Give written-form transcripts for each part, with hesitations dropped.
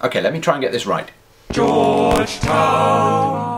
Okay, let me try and get this right. Georgetown.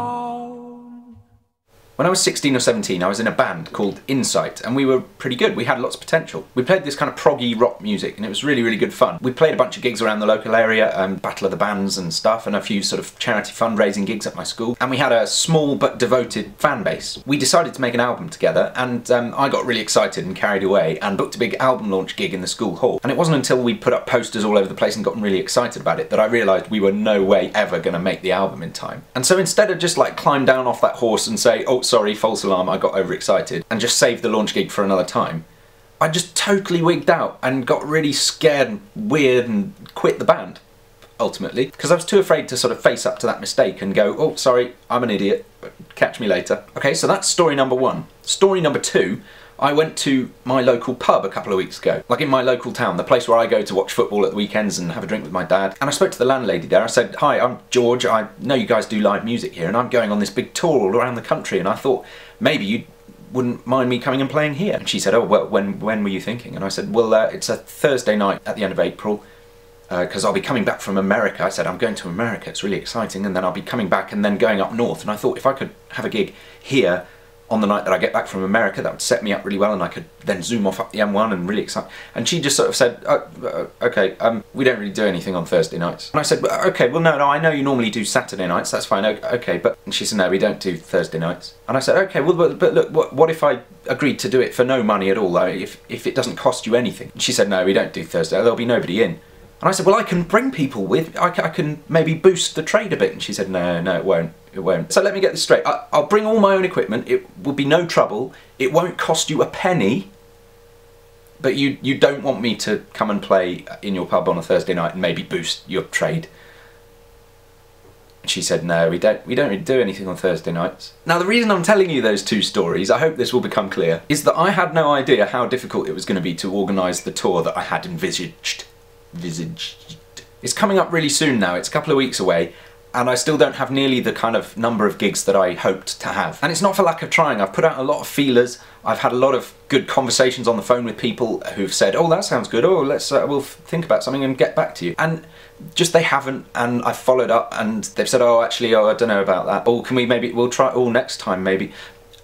When I was 16 or 17, I was in a band called Insight, and we were pretty good. We had lots of potential. We played this kind of proggy rock music, and it was really, really good fun. We played a bunch of gigs around the local area, Battle of the Bands and stuff, and a few sort of charity fundraising gigs at my school. And we had a small but devoted fan base. We decided to make an album together, and I got really excited and carried away and booked a big album launch gig in the school hall. And it wasn't until we put up posters all over the place and got really excited about it that I realised we were no way ever going to make the album in time. And so instead of just like climb down off that horse and say, oh, sorry, false alarm, I got overexcited, and just save the launch gig for another time, I just totally wigged out and got really scared and weird and quit the band, ultimately, because I was too afraid to sort of face up to that mistake and go, oh, sorry, I'm an idiot, catch me later. Okay, so that's story number one. Story number two, I went to my local pub a couple of weeks ago, like in my local town, the place where I go to watch football at the weekends and have a drink with my dad. And I spoke to the landlady there. I said, hi, I'm George. I know you guys do live music here, and I'm going on this big tour all around the country, and I thought maybe you wouldn't mind me coming and playing here. And she said, oh, well, when were you thinking? And I said, well, it's a Thursday night at the end of April, because I'll be coming back from America. I said, I'm going to America, it's really exciting, and then I'll be coming back and then going up north. And I thought if I could have a gig here on the night that I get back from America, that would set me up really well, and I could then zoom off up the M1 and really excite. And she just sort of said, okay, we don't really do anything on Thursday nights. And I said, okay, well, no, I know you normally do Saturday nights, that's fine, okay, but... And she said, no, we don't do Thursday nights. And I said, okay, well, but look, what if I agreed to do it for no money at all, like, if it doesn't cost you anything? And she said, no, we don't do Thursday, there'll be nobody in. And I said, well, I can bring people with, I can maybe boost the trade a bit. And she said, no, it won't. It won't. So let me get this straight. I'll bring all my own equipment. It will be no trouble. It won't cost you a penny. But you don't want me to come and play in your pub on a Thursday night and maybe boost your trade. And she said, no, we don't really do anything on Thursday nights. Now, the reason I'm telling you those two stories, I hope this will become clear, is that I had no idea how difficult it was going to be to organise the tour that I had envisaged. It's coming up really soon now. It's a couple of weeks away, and I still don't have nearly the kind of number of gigs that I hoped to have. And it's not for lack of trying. I've put out a lot of feelers. I've had a lot of good conversations on the phone with people who've said, oh, that sounds good, oh, we'll think about something and get back to you. And just they haven't, and I've followed up and they've said, oh, actually, I don't know about that. Oh, we'll try it all next time maybe.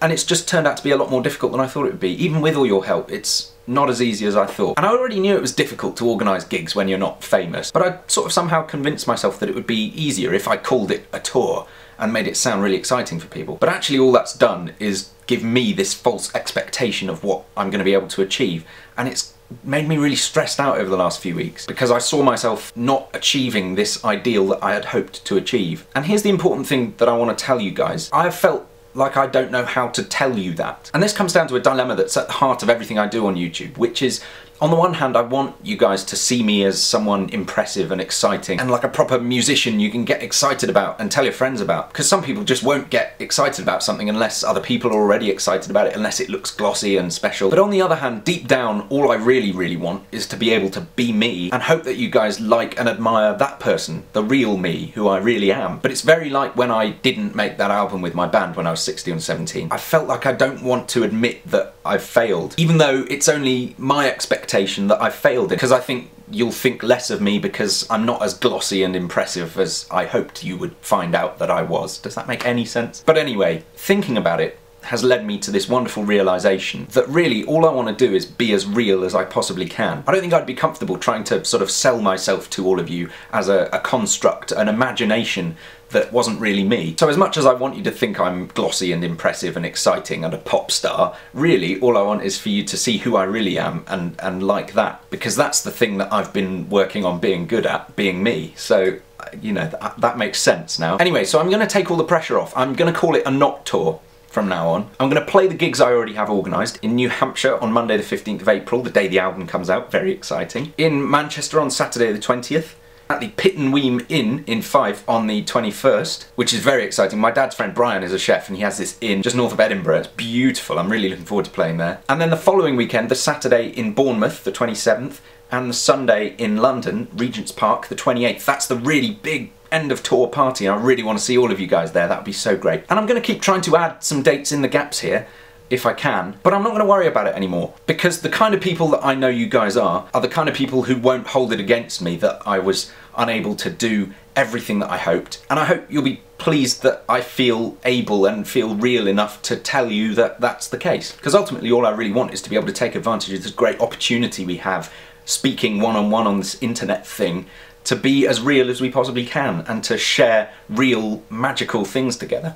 And it's just turned out to be a lot more difficult than I thought it would be. Even with all your help, it's not as easy as I thought. And I already knew it was difficult to organise gigs when you're not famous, but I sort of somehow convinced myself that it would be easier if I called it a tour and made it sound really exciting for people. But actually all that's done is give me this false expectation of what I'm going to be able to achieve, and it's made me really stressed out over the last few weeks because I saw myself not achieving this ideal that I had hoped to achieve. And here's the important thing that I want to tell you guys. I have felt like I don't know how to tell you that. And this comes down to a dilemma that's at the heart of everything I do on YouTube, which is, on the one hand, I want you guys to see me as someone impressive and exciting and like a proper musician you can get excited about and tell your friends about, because some people just won't get excited about something unless other people are already excited about it, unless it looks glossy and special. But on the other hand, deep down, all I really want is to be able to be me and hope that you guys like and admire that person, the real me, who I really am. But it's very like when I didn't make that album with my band when I was 16 or 17. I felt like I don't want to admit that I've failed, even though it's only my expectation that I failed in, because I think you'll think less of me because I'm not as glossy and impressive as I hoped you would find out that I was. Does that make any sense? But anyway, thinking about it has led me to this wonderful realisation that really all I want to do is be as real as I possibly can. I don't think I'd be comfortable trying to sort of sell myself to all of you as a construct, an imagination that wasn't really me. So as much as I want you to think I'm glossy and impressive and exciting and a pop star, really all I want is for you to see who I really am and like that, because that's the thing that I've been working on being good at, being me. So, you know, that makes sense now. Anyway, so I'm going to take all the pressure off. I'm going to call it a not tour from now on. I'm going to play the gigs I already have organised in New Hampshire on Monday the 15th of April, the day the album comes out, very exciting. In Manchester on Saturday the 20th. At the Pit and Weem Inn in Fife on the 21st, which is very exciting. My dad's friend Brian is a chef and he has this inn just north of Edinburgh. It's beautiful. I'm really looking forward to playing there. And then the following weekend, the Saturday in Bournemouth, the 27th, and the Sunday in London, Regent's Park, the 28th. That's the really big end of tour party. I really want to see all of you guys there. That would be so great. And I'm going to keep trying to add some dates in the gaps here if I can, but I'm not going to worry about it anymore, because the kind of people that I know you guys are the kind of people who won't hold it against me that I was unable to do everything that I hoped. And I hope you'll be pleased that I feel able and feel real enough to tell you that that's the case. Because ultimately all I really want is to be able to take advantage of this great opportunity we have speaking one-on-one on this internet thing, to be as real as we possibly can and to share real magical things together.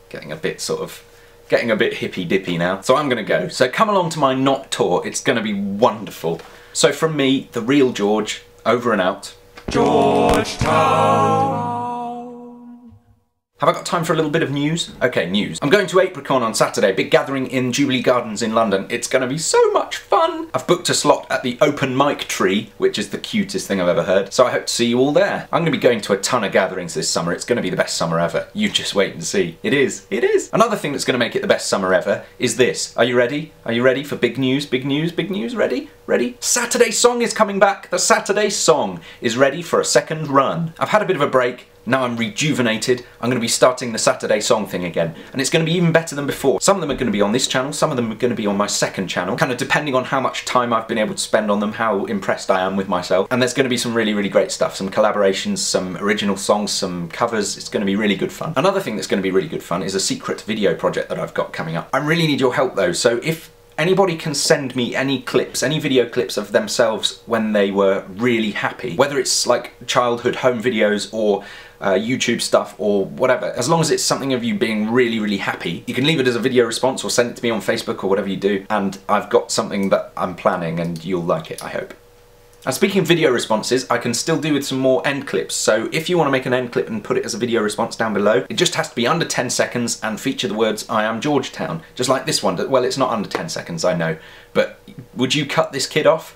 Getting a bit hippy-dippy now. So I'm gonna go. So come along to my Not tour, it's gonna be wonderful. So from me, the real George, over and out. Georgetown. Have I got time for a little bit of news? Okay, news. I'm going to Apricon on Saturday, big gathering in Jubilee Gardens in London. It's going to be so much fun. I've booked a slot at the Open Mic Tree, which is the cutest thing I've ever heard. So I hope to see you all there. I'm going to be going to a ton of gatherings this summer. It's going to be the best summer ever. You just wait and see. It is. It is. Another thing that's going to make it the best summer ever is this. Are you ready? Are you ready for big news? Big news? Big news? Ready? Ready? Saturday Song is coming back. The Saturday Song is ready for a second run. I've had a bit of a break. Now I'm rejuvenated, I'm going to be starting the Saturday Song thing again. And it's going to be even better than before. Some of them are going to be on this channel, some of them are going to be on my second channel, kind of depending on how much time I've been able to spend on them, how impressed I am with myself. And there's going to be some really, really great stuff. Some collaborations, some original songs, some covers. It's going to be really good fun. Another thing that's going to be really good fun is a secret video project that I've got coming up. I really need your help though, so if anybody can send me any clips, any video clips of themselves when they were really happy, whether it's like childhood home videos or YouTube stuff or whatever, as long as it's something of you being really, really happy, you can leave it as a video response or send it to me on Facebook or whatever you do, and I've got something that I'm planning and you'll like it, I hope. And speaking of video responses, I can still do with some more end clips, so if you want to make an end clip and put it as a video response down below, it just has to be under 10 seconds and feature the words "I am Georgetown," just like this one. Well, it's not under 10 seconds, I know, but would you cut this kid off?